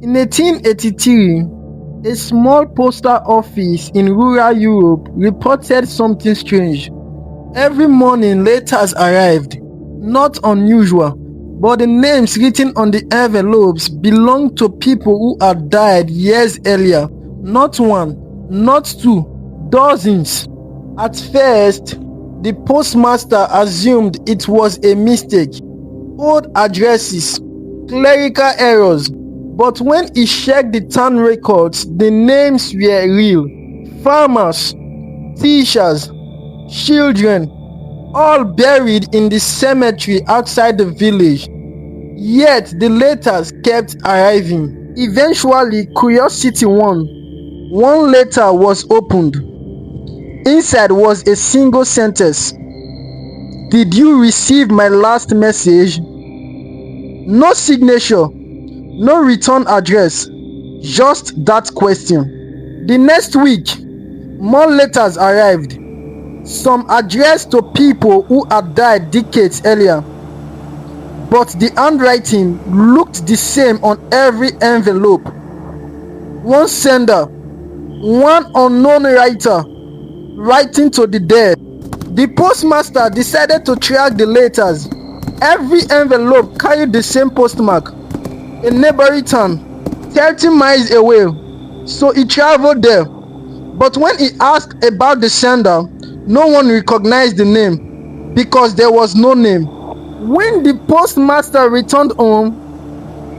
In 1883, a small postal office in rural Europe reported something strange. Every morning letters arrived, not unusual, but the names written on the envelopes belonged to people who had died years earlier. Not one, not two, dozens. At first, the postmaster assumed it was a mistake, old addresses, clerical errors. But when he checked the town records, the names were real. Farmers, teachers, children, all buried in the cemetery outside the village. Yet the letters kept arriving. Eventually, curiosity won. One letter was opened. Inside was a single sentence. "Did you receive my last message?" No signature, no return address, just that question. The next week, more letters arrived, some addressed to people who had died decades earlier. But the handwriting looked the same on every envelope. One sender, one unknown writer, writing to the dead. The postmaster decided to track the letters. Every envelope carried the same postmark, a neighboring town, 30 miles away. So he traveled there. But when he asked about the sender, no one recognized the name because there was no name. When the postmaster returned home,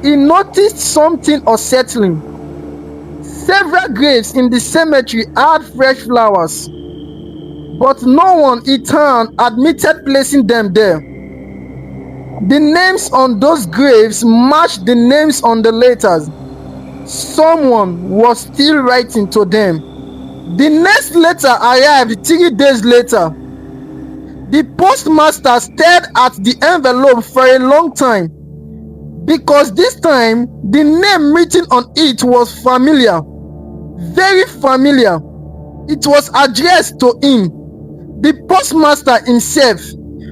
he noticed something unsettling. Several graves in the cemetery had fresh flowers, but no one in town admitted placing them there. The names on those graves matched the names on the letters. Someone was still writing to them. The next letter arrived 3 days later. The postmaster stared at the envelope for a long time because this time the name written on it was familiar, very familiar. It was addressed to him, the postmaster himself,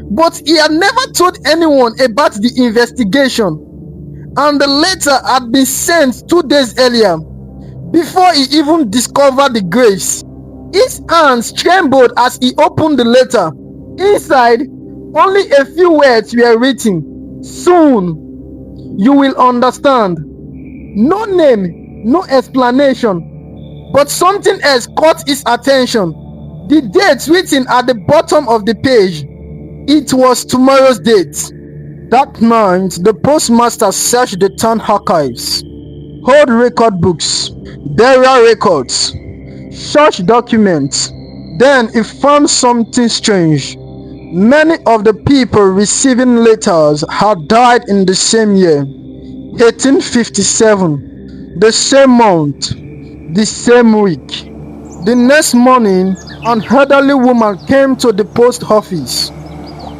but he had never told anyone about the investigation, and the letter had been sent 2 days earlier, before he even discovered the graves. His hands trembled as he opened the letter. Inside, only a few words were written. "Soon, you will understand." No name, no explanation, but something else caught his attention. The date written at the bottom of the page. It was tomorrow's date. That night, the postmaster searched the town archives, old record books, burial records, church documents. Then he found something strange. Many of the people receiving letters had died in the same year, 1857, the same month, the same week. The next morning, an elderly woman came to the post office.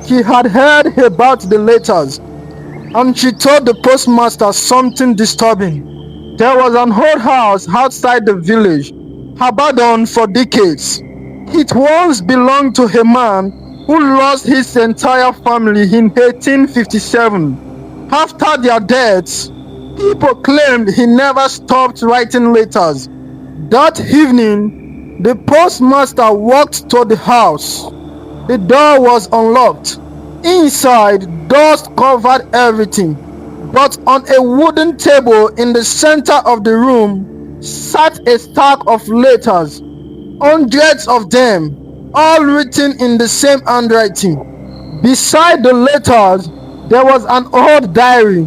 She had heard about the letters, and she told the postmaster something disturbing. There was an old house outside the village, abandoned for decades. It once belonged to a man who lost his entire family in 1857. After their deaths, people claimed he never stopped writing letters. That evening, the postmaster walked to the house. The door was unlocked. Inside, dust covered everything. But on a wooden table in the center of the room sat a stack of letters, hundreds of them, all written in the same handwriting. Beside the letters, there was an old diary.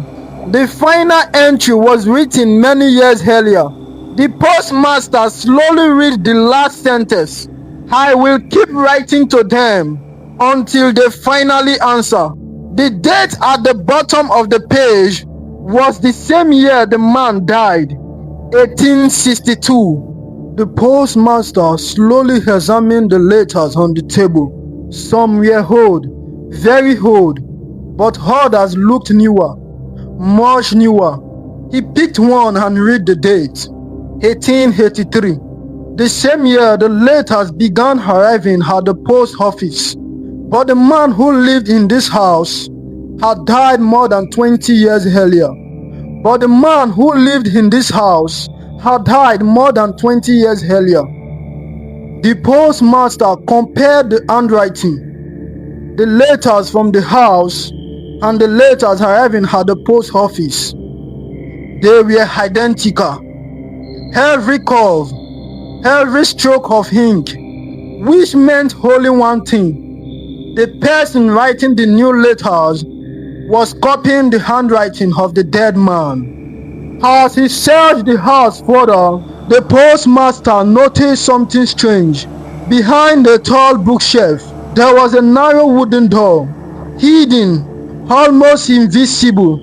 The final entry was written many years earlier. The postmaster slowly read the last sentence. "I will keep writing to them until they finally answer." The date at the bottom of the page was the same year the man died, 1862. The postmaster slowly examined the letters on the table. Some were old, very old, but others looked newer, much newer. He picked one and read the date, 1883. The same year the letters began arriving at the post office. But the man who lived in this house had died more than 20 years earlier. But the man who lived in this house had died more than 20 years earlier. The postmaster compared the handwriting, the letters from the house, and the letters arriving at the post office. They were identical. Every curve, every stroke of ink, which meant only one thing: the person writing the new letters was copying the handwriting of the dead man. As he searched the house further, the postmaster noticed something strange. Behind the tall bookshelf, there was a narrow wooden door, hidden, almost invisible.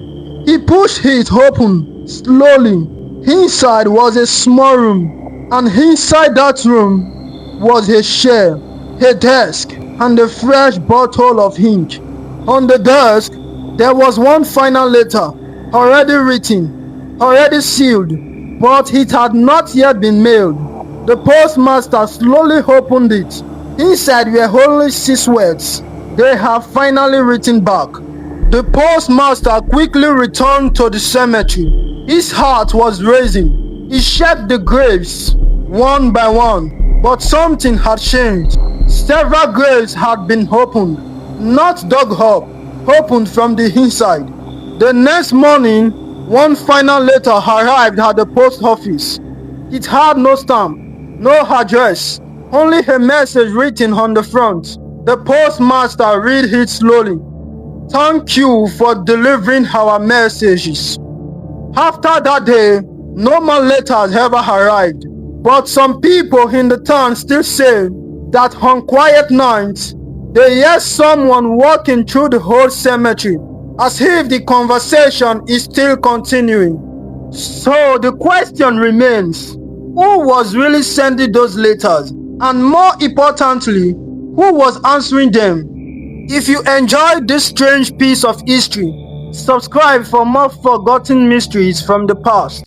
He pushed it open slowly. Inside was a small room, and inside that room was a chair, a desk, and a fresh bottle of ink. On the desk, there was one final letter, already written, already sealed, but it had not yet been mailed. The postmaster slowly opened it. Inside were only 6 words: "They have finally written back." The postmaster quickly returned to the cemetery. His heart was racing. He checked the graves one by one, but something had changed. Several graves had been opened, not dug up, opened from the inside. The next morning, one final letter arrived at the post office. It had no stamp, no address, only a message written on the front. The postmaster read it slowly. "Thank you for delivering our messages." After that day, no more letters ever arrived. But some people in the town still say that on quiet nights, they hear someone walking through the whole cemetery, as if the conversation is still continuing. So the question remains: who was really sending those letters? And more importantly, who was answering them? If you enjoyed this strange piece of history, subscribe for more forgotten mysteries from the past.